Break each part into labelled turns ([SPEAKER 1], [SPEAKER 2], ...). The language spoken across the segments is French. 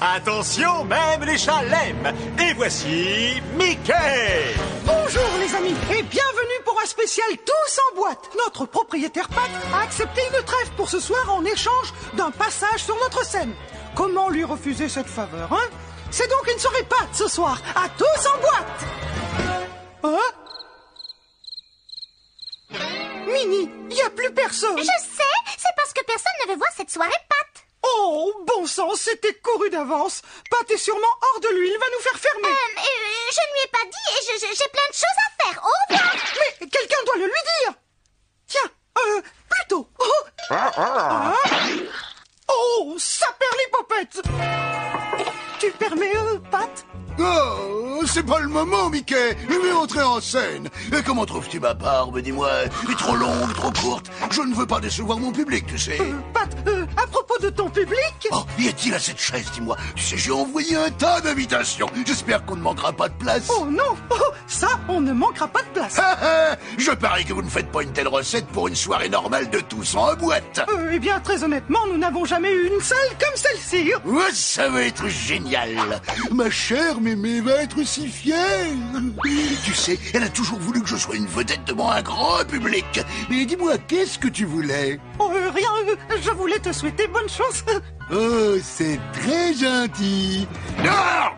[SPEAKER 1] Attention, même les chats l'aiment. Et voici Mickey.
[SPEAKER 2] Bonjour les amis et bienvenue pour un spécial Tous en boîte. Notre propriétaire Pat a accepté une trêve pour ce soir en échange d'un passage sur notre scène. Comment lui refuser cette faveur, hein? C'est donc une soirée Pat ce soir, à Tous en boîte. Hein? Mini, il n'y a plus personne.
[SPEAKER 3] Je sais, c'est parce que personne ne veut voir cette soirée Pat.
[SPEAKER 2] Oh, bon sang, c'était couru d'avance. Pat est sûrement hors de lui, il va nous faire fermer.
[SPEAKER 3] Je ne lui ai pas dit et j'ai plein de choses à faire. Au revoir.
[SPEAKER 2] Mais quelqu'un doit le lui dire. Tiens, plutôt. Oh, oh saperlipopette. Tu permets, Pat?
[SPEAKER 4] Oh, c'est pas le moment, Mickey. Je vais entrer en scène. Et comment trouves-tu ma barbe, dis-moi? Elle est trop longue, trop courte. Je ne veux pas décevoir mon public, tu sais.
[SPEAKER 2] Pat, à propos de ton public...
[SPEAKER 4] Oh, y a-t-il à cette chaise, dis-moi? Tu sais, j'ai envoyé un tas d'invitations. J'espère qu'on ne manquera pas de place.
[SPEAKER 2] Oh non, ça, on ne manquera pas de place.
[SPEAKER 4] Je parie que vous ne faites pas une telle recette pour une soirée normale de Tous en boîte.
[SPEAKER 2] Eh bien, très honnêtement, nous n'avons jamais eu une salle comme celle-ci.
[SPEAKER 4] Ouais, ça va être génial. Ma chère mémé va être si fière. Tu sais, elle a toujours voulu que je sois une vedette devant un grand public. Mais dis-moi, qu'est-ce que tu voulais?
[SPEAKER 2] Oh, rien, je voulais te souhaiter bonne chance.
[SPEAKER 4] Oh, c'est très gentil.
[SPEAKER 5] Non!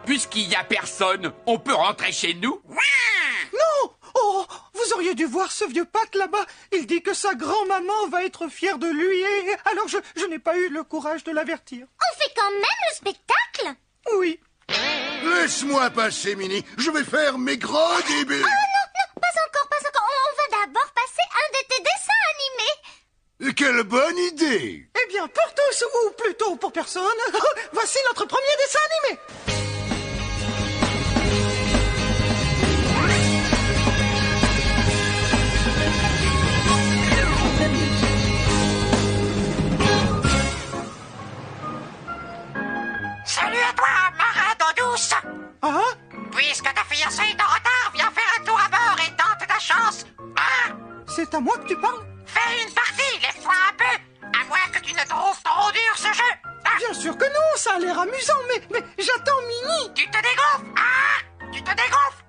[SPEAKER 5] Puisqu'il n'y a personne, on peut rentrer chez nous?
[SPEAKER 2] Non! Oh, vous auriez dû voir ce vieux Pat là-bas. Il dit que sa grand-maman va être fière de lui et... Alors je n'ai pas eu le courage de l'avertir.
[SPEAKER 3] On fait quand même le spectacle?
[SPEAKER 2] Oui.
[SPEAKER 4] Laisse-moi passer, Minnie. Je vais faire mes grands débuts.
[SPEAKER 3] Oh non, pas encore. On va d'abord passer un de tes dessins animés.
[SPEAKER 4] Quelle bonne idée!
[SPEAKER 2] Eh bien, pour tous, ou plutôt pour personne, voici notre premier dessin animé.
[SPEAKER 6] Salut à toi, marin d'eau douce.
[SPEAKER 2] Ah?
[SPEAKER 6] Puisque ta fiancée est en retard, viens faire un tour à bord et tente ta chance. Hein?
[SPEAKER 2] C'est à moi que tu parles?
[SPEAKER 6] Fais une partie, lève-toi un peu. À moins que tu ne trouves trop dur ce jeu. Hein?
[SPEAKER 2] Bien sûr que non, ça a l'air amusant, mais j'attends Minnie.
[SPEAKER 6] Tu te dégonfles, hein? Tu te dégonfles.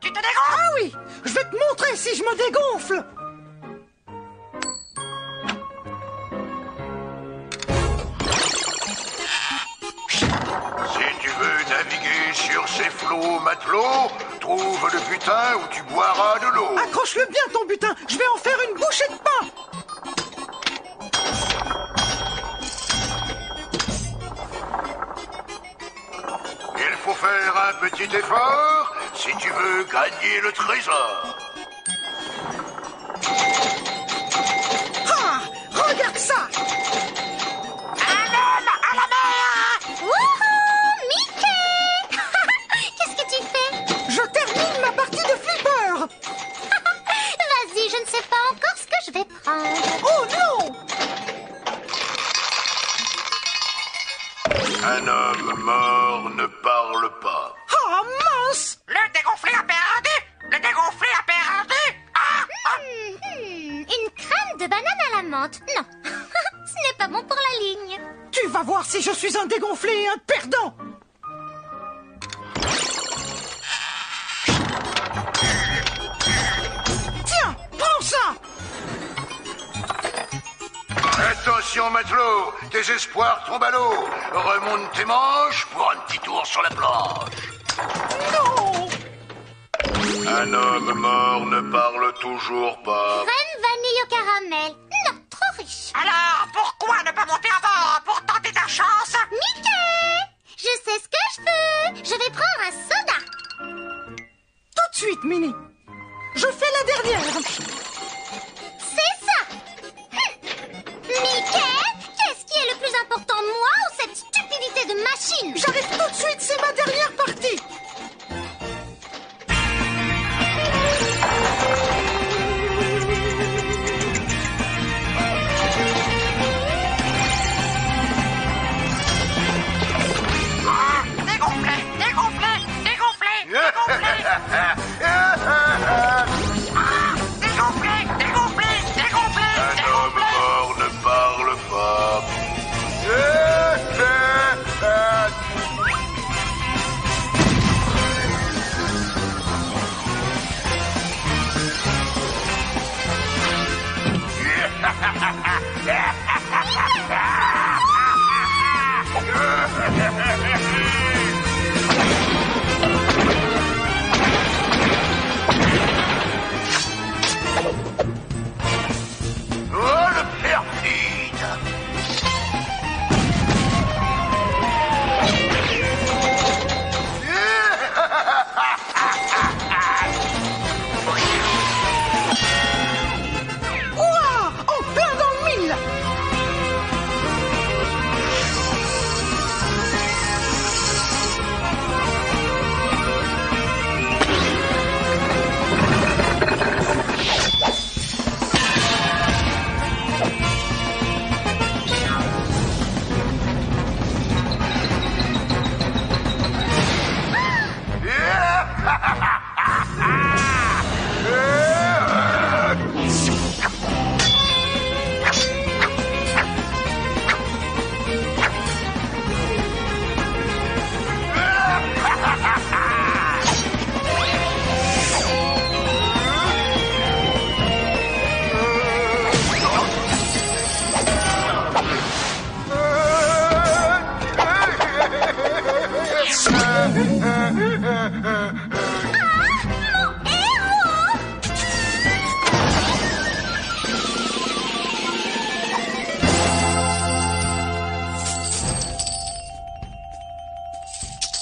[SPEAKER 2] Ah oui, je vais te montrer si je me dégonfle.
[SPEAKER 4] Si tu veux naviguer sur ces flots, matelot, trouve le butin où tu boiras de l'eau.
[SPEAKER 2] Accroche-le bien ton butin, je vais en faire une bouchée de pain.
[SPEAKER 4] Il faut faire un petit effort si tu veux gagner le trésor.
[SPEAKER 2] Ah, regarde ça.
[SPEAKER 6] Un homme à la mer.
[SPEAKER 3] Wouhou, Mickey. Qu'est-ce que tu fais?
[SPEAKER 2] Je termine ma partie de flipper.
[SPEAKER 3] Vas-y, je ne sais pas encore ce que je vais prendre.
[SPEAKER 2] Oh non.
[SPEAKER 4] Un homme mort ne parle pas.
[SPEAKER 2] Ah mince.
[SPEAKER 6] Le dégonflé a perdu. Ah!
[SPEAKER 3] Une crème de banane à la menthe. Non, ce n'est pas bon pour la ligne.
[SPEAKER 2] Tu vas voir si je suis un dégonflé et un perdant. Tiens, prends ça.
[SPEAKER 4] Attention, matelot, tes espoirs tombent à l'eau. Remonte tes manches pour un petit tour sur la planche.
[SPEAKER 2] Non.
[SPEAKER 4] Un homme mort ne parle toujours pas.
[SPEAKER 3] Crème vanille au caramel. Non, trop riche.
[SPEAKER 6] Alors, pourquoi ne pas monter à bord pour tenter ta chance?
[SPEAKER 3] Mickey, je sais ce que je veux. Je vais prendre un soda.
[SPEAKER 2] Tout de suite, Minnie. Je fais la dernière.
[SPEAKER 3] C'est ça. Mickey, qu'est-ce qui est le plus important, moi ou cette stupidité de machine?
[SPEAKER 2] J'arrive tout de suite, c'est ma dernière partie.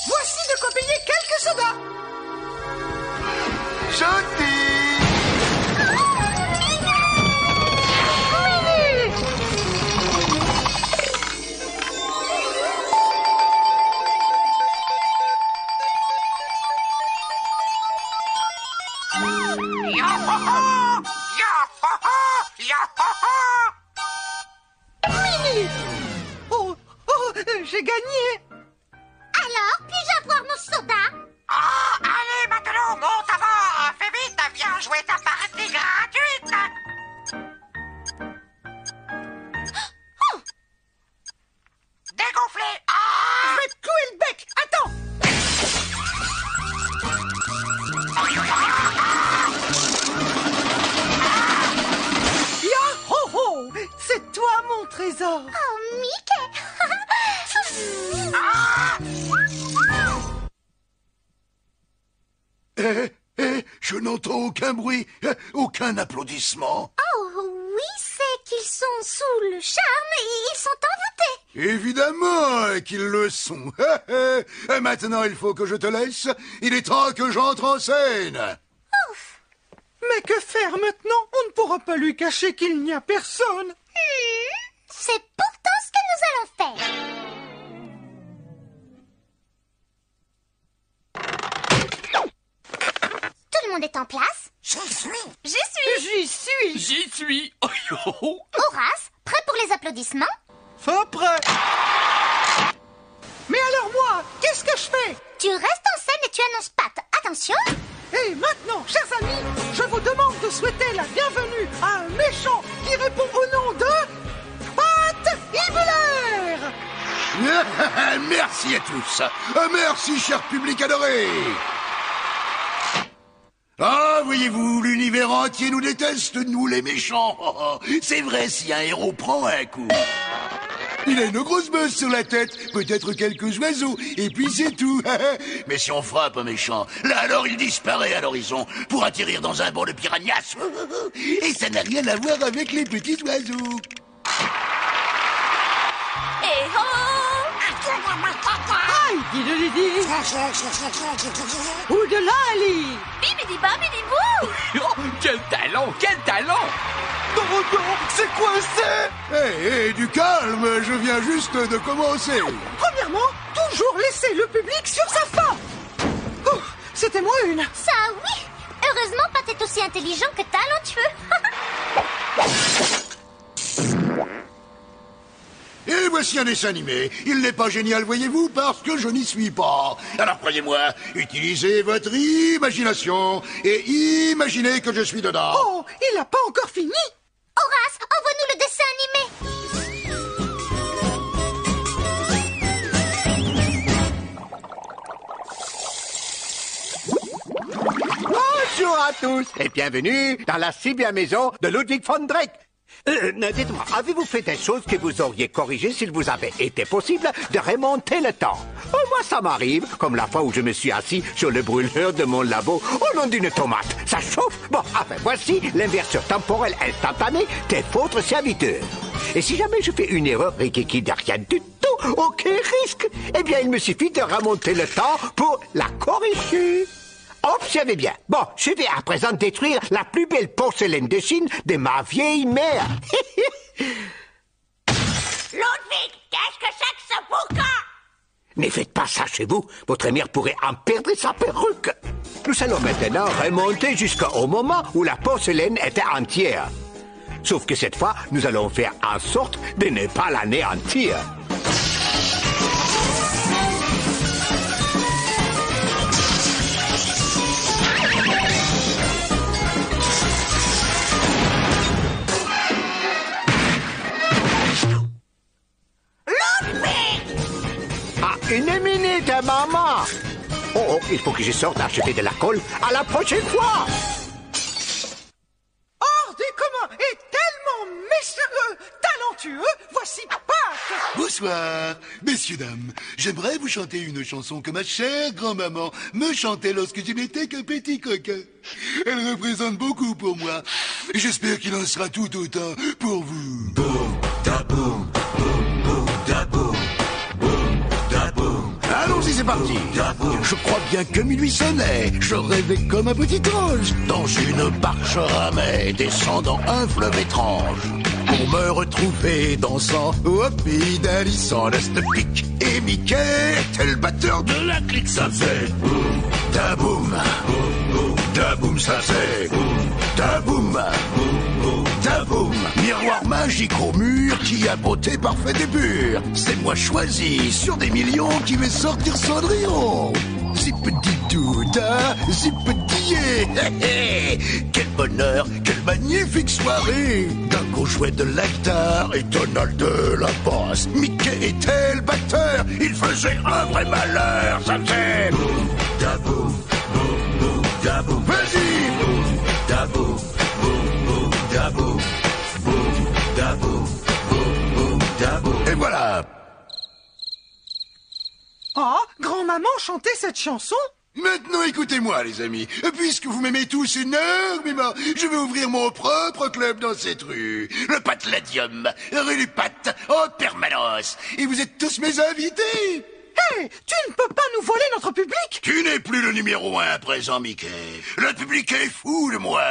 [SPEAKER 2] Voici de quoi payer quelques sodas.
[SPEAKER 4] Gentil.
[SPEAKER 6] Yo-ho-ho! Yo-ho-ho! Yo-ho-ho!
[SPEAKER 2] Mini. Oh, j'ai gagné.
[SPEAKER 3] Alors, puis-je avoir nos sodas?
[SPEAKER 6] Oh, allez, matelot, monte à bord! Fais vite, viens jouer ta partie gratuite! Dégonflé!
[SPEAKER 2] Je
[SPEAKER 6] Ah!
[SPEAKER 2] vais te clouer le bec. Attends. Yo-ho-ho. C'est toi, mon trésor.
[SPEAKER 3] Oh, Mickey!
[SPEAKER 4] Je n'entends aucun bruit, aucun applaudissement.
[SPEAKER 3] Oh, oui, c'est qu'ils sont sous le charme et ils sont envoûtés.
[SPEAKER 4] Évidemment qu'ils le sont. Maintenant, il faut que je te laisse. Il est temps que j'entre en scène.
[SPEAKER 2] Mais que faire maintenant? On ne pourra pas lui cacher qu'il n'y a personne.
[SPEAKER 3] C'est pourtant ce que nous allons faire. Tout le monde est en place?
[SPEAKER 6] J'y suis!
[SPEAKER 2] J'y suis.
[SPEAKER 5] J'y suis. Oh, yo.
[SPEAKER 3] Horace, prêt pour les applaudissements?
[SPEAKER 2] Fort prêt. Mais alors moi, qu'est-ce que je fais?
[SPEAKER 3] Tu restes en scène et tu annonces Pat. Attention!
[SPEAKER 2] Et maintenant, chers amis, je vous demande de souhaiter la bienvenue à un méchant qui répond au nom de Pat Hibelaire.
[SPEAKER 4] Merci à tous. Merci, cher public adoré. Ah, voyez-vous, l'univers entier nous déteste, nous les méchants. C'est vrai si un héros prend un coup. Il a une grosse bosse sur la tête, peut-être quelques oiseaux, et puis c'est tout. Mais si on frappe un méchant, là alors il disparaît à l'horizon pour atterrir dans un banc de piranhas. Et ça n'a rien à voir avec les petits oiseaux.
[SPEAKER 2] Aïe, dis-le-li-di. Ou de là, Ali.
[SPEAKER 5] Oh, quel talent, quel talent.
[SPEAKER 2] C'est coincé.
[SPEAKER 4] Hé, du calme, je viens juste de commencer.
[SPEAKER 2] Premièrement, toujours laisser le public sur sa faim. Ouf, c'était moins une.
[SPEAKER 3] Ça, oui! Heureusement, Pat est aussi intelligent que talentueux.
[SPEAKER 4] Et voici un dessin animé. Il n'est pas génial, voyez-vous, parce que je n'y suis pas. Alors croyez-moi, utilisez votre imagination et imaginez que je suis dedans.
[SPEAKER 2] Oh, il n'a pas encore fini.
[SPEAKER 3] Horace, envoie-nous le dessin animé.
[SPEAKER 7] Bonjour à tous et bienvenue dans la si bien maison de Ludwig von Drake. Dites-moi, avez-vous fait des choses que vous auriez corrigées s'il vous avait été possible de remonter le temps? Moi, ça m'arrive, comme la fois où je me suis assis sur le brûleur de mon labo au nom d'une tomate. Ça chauffe? Bon, enfin, voici l'inversion temporelle instantanée de votre serviteur. Et si jamais je fais une erreur qui de rien du tout, aucun risque, eh bien, il me suffit de remonter le temps pour la corriger. Observez bien. Bon, je vais à présent détruire la plus belle porcelaine de Chine de ma vieille mère.
[SPEAKER 6] Ludwig, qu'est-ce que c'est que ce boucan?
[SPEAKER 7] Ne faites pas ça chez vous. Votre mère pourrait en perdre sa perruque. Nous allons maintenant remonter jusqu'au moment où la porcelaine était entière. Sauf que cette fois, nous allons faire en sorte de ne pas l'anéantir. Une minute, maman. Oh, il faut que je sorte acheter de la colle. À la prochaine fois.
[SPEAKER 2] Hors des communs et tellement talentueux, voici Pat.
[SPEAKER 4] Vous Bonsoir, messieurs, dames. J'aimerais vous chanter une chanson que ma chère grand-maman me chantait lorsque je n'étais qu'un petit coquin. Elle représente beaucoup pour moi. Et j'espère qu'il en sera tout autant pour vous. Boum, da boum, boum, boum, da boum, boum, da boum. Allons-y, c'est parti. Je crois bien que minuit sonnait. Je rêvais comme un petit ange dans une barge ramée descendant un fleuve étrange. Pour me retrouver dansant au pays d'Alice en Pic. Et Mickey était le batteur de la clique. Ça faisait boum, da boum, boum, da boum, ça faisait boum, da boum, boum, da boum. Miroir magique au mur qui a beauté parfaite et pure. C'est moi choisi sur des millions qui vais sortir Cendrillon. Zip-di-dou-da, zip-di-yé. Quel bonheur, quelle magnifique soirée. Dingo jouait de la guitare et Donald de la basse. Mickey était le batteur, il faisait un vrai malheur. Ça faisait boum, da boum, boum, boum, da boum. Vas-y, boum, da boum, boum, boum, da boum, boum, da boum, boum, boum, da boum. Et voilà.
[SPEAKER 2] Oh, grand-maman chantait cette chanson?
[SPEAKER 4] Maintenant, écoutez-moi, les amis. Puisque vous m'aimez tous énormément, je vais ouvrir mon propre club dans cette rue. Le Pateladium, rue du Pat, en permanence. Et vous êtes tous mes invités.
[SPEAKER 2] Hé, tu ne peux pas nous voler notre public?
[SPEAKER 4] Tu n'es plus le numéro 1 à présent, Mickey. Le public est fou de moi.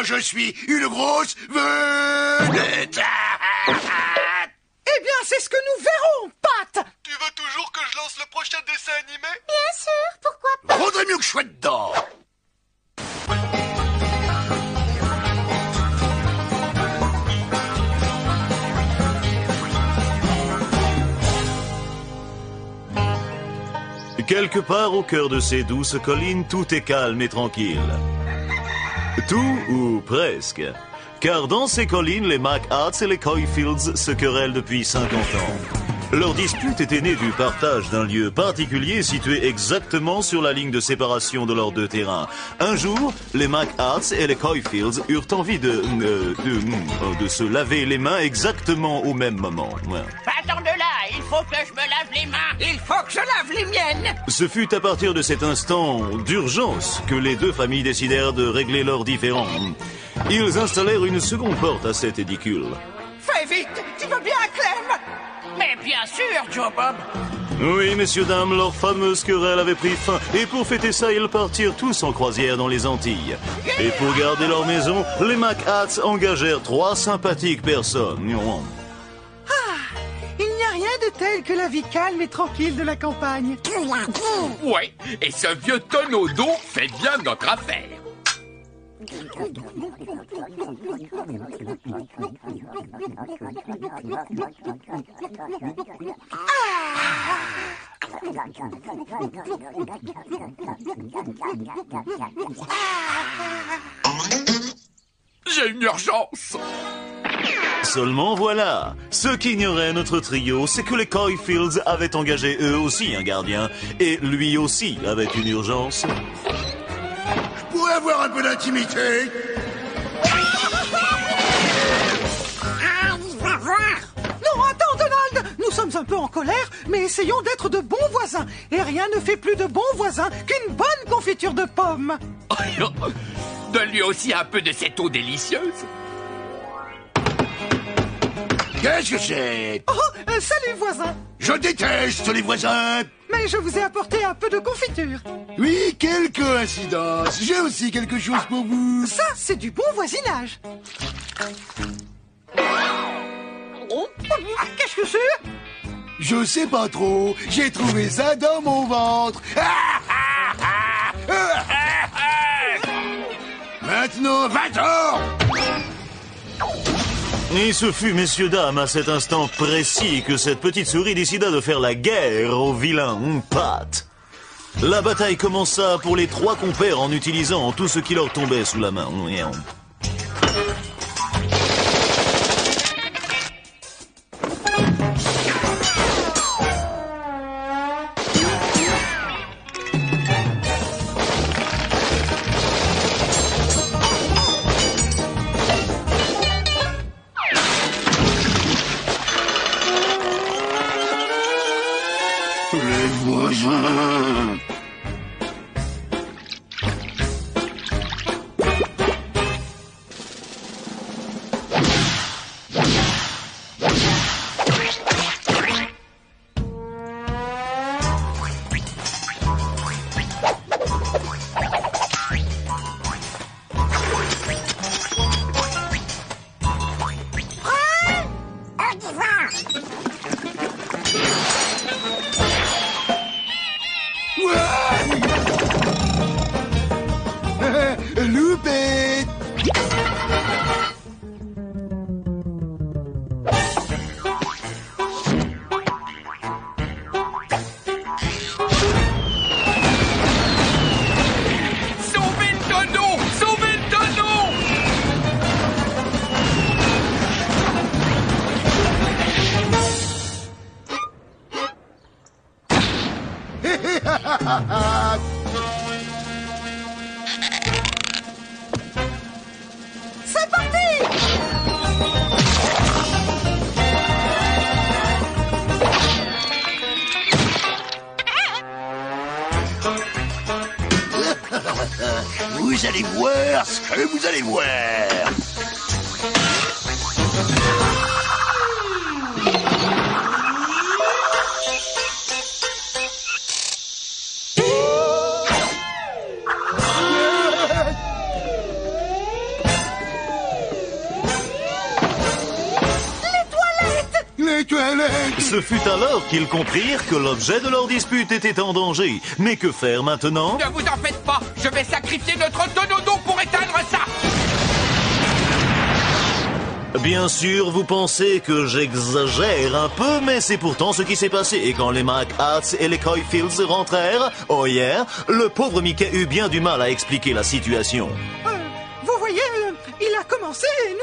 [SPEAKER 4] Je suis une grosse vedette.
[SPEAKER 2] Eh bien, c'est ce que nous verrons, Pat.
[SPEAKER 8] Tu veux toujours que je lance le prochain dessin animé?
[SPEAKER 3] Bien sûr, pourquoi pas?
[SPEAKER 4] Vaudrait mieux que je sois dedans.
[SPEAKER 9] Quelque part au cœur de ces douces collines, tout est calme et tranquille. Tout ou presque. Car dans ces collines, les McHarts et les Coyfields se querellent depuis 50 ans. Leur dispute était née du partage d'un lieu particulier situé exactement sur la ligne de séparation de leurs deux terrains. Un jour, les McHarts et les Coyfields eurent envie de se laver les mains exactement au même moment. Ouais.
[SPEAKER 6] Pardon de là, il faut que je me lave les mains. Il faut que je lave les miennes.
[SPEAKER 9] Ce fut à partir de cet instant d'urgence que les deux familles décidèrent de régler leurs différends. Ils installèrent une seconde porte à cet édicule.
[SPEAKER 6] Fais vite, tu veux bien, Clem? Mais bien sûr, Joe Bob.
[SPEAKER 9] Oui, messieurs, dames, leur fameuse querelle avait pris fin. Et pour fêter ça, ils partirent tous en croisière dans les Antilles. Et pour garder leur maison, les McHarts engagèrent 3 sympathiques personnes.
[SPEAKER 2] Il n'y a rien de tel que la vie calme et tranquille de la campagne.
[SPEAKER 5] Ouais, et ce vieux tonneau d'eau fait bien notre affaire. J'ai une urgence.
[SPEAKER 9] Seulement voilà, ce qu'ignorait notre trio, c'est que les Coyfields avaient engagé eux aussi un gardien, et lui aussi avait une urgence.
[SPEAKER 4] Je pourrais avoir un peu d'intimité?
[SPEAKER 2] Non, attends, Donald. Nous sommes un peu en colère, mais essayons d'être de bons voisins. Et rien ne fait plus de bons voisins qu'une bonne confiture de pommes.
[SPEAKER 5] Donne-lui aussi un peu de cette eau délicieuse.
[SPEAKER 4] Qu'est-ce que c'est?
[SPEAKER 2] Oh, salut, voisin.
[SPEAKER 4] Je déteste les voisins.
[SPEAKER 2] Mais je vous ai apporté un peu de confiture.
[SPEAKER 4] Oui, quelle coïncidence. J'ai aussi quelque chose pour vous.
[SPEAKER 2] Ça, c'est du bon voisinage. Qu'est-ce que c'est?
[SPEAKER 4] Je sais pas trop. J'ai trouvé ça dans mon ventre. Maintenant, va-t'en!
[SPEAKER 9] Et ce fut, messieurs, dames, à cet instant précis que cette petite souris décida de faire la guerre au vilain Pat. La bataille commença pour les 3 compères en utilisant tout ce qui leur tombait sous la main.
[SPEAKER 4] Les voisins. Loupé.
[SPEAKER 5] Sauvez le tonneau! Sauvez le tonneau!
[SPEAKER 2] C'est parti!
[SPEAKER 4] Vous allez voir ce que vous allez voir. Les toilettes.
[SPEAKER 9] Ce fut alors qu'ils comprirent que l'objet de leur dispute était en danger. Mais que faire maintenant?
[SPEAKER 5] Ne vous en faites pas! Je vais sacrifier notre tonneau d'eau pour éteindre ça!
[SPEAKER 9] Bien sûr, vous pensez que j'exagère un peu, mais c'est pourtant ce qui s'est passé. Et quand les McHats et les Coyfields rentrèrent, oh yeah, le pauvre Mickey eut bien du mal à expliquer la situation.
[SPEAKER 2] Vous voyez, il a commencé et nous,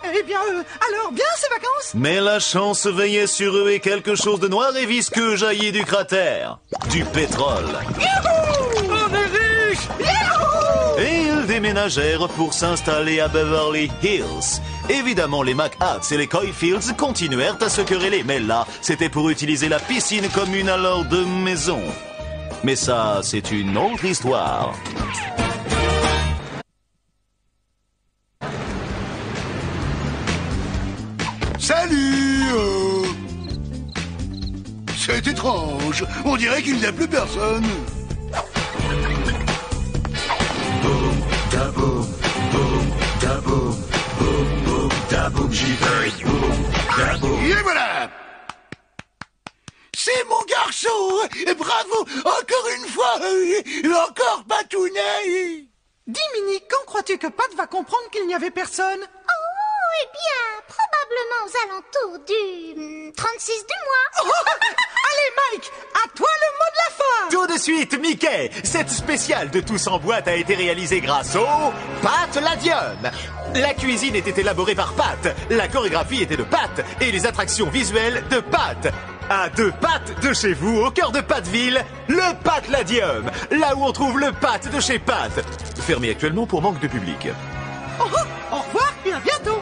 [SPEAKER 2] alors bien ces vacances?
[SPEAKER 9] Mais la chance veillait sur eux et quelque chose de noir et visqueux jaillit du cratère. Du pétrole.
[SPEAKER 2] Youhou! On est riches! Youhou!
[SPEAKER 9] Et ils déménagèrent pour s'installer à Beverly Hills. Évidemment, les McHats et les Coyfields continuèrent à se quereller, mais là, c'était pour utiliser la piscine commune à leurs deux maisons. Mais ça, c'est une autre histoire.
[SPEAKER 4] Salut. C'est étrange. On dirait qu'il n'y a plus personne. Boum, da boum, boum, da boum, boum, boum, da boum, j'y vais, boum, da boum. Et voilà. C'est mon garçon. Et bravo, encore une fois, encore patounet.
[SPEAKER 2] Dis, Minnie, quand crois-tu que Pat va comprendre qu'il n'y avait personne?
[SPEAKER 3] Oh, eh bien, probablement aux alentours du 36 du mois.
[SPEAKER 2] Oh, allez, Mike, à toi le mot de la fin.
[SPEAKER 1] Tout de suite, Mickey. Cette spéciale de Tous en boîte a été réalisée grâce au Pat Ladium. La cuisine était élaborée par Pat, la chorégraphie était de Pat et les attractions visuelles de Pat. À 2 pattes de chez vous, au cœur de Patville, le Pat Ladium, là où on trouve le Pat de chez Pat. Fermé actuellement pour manque de public.
[SPEAKER 2] Au revoir et à bientôt.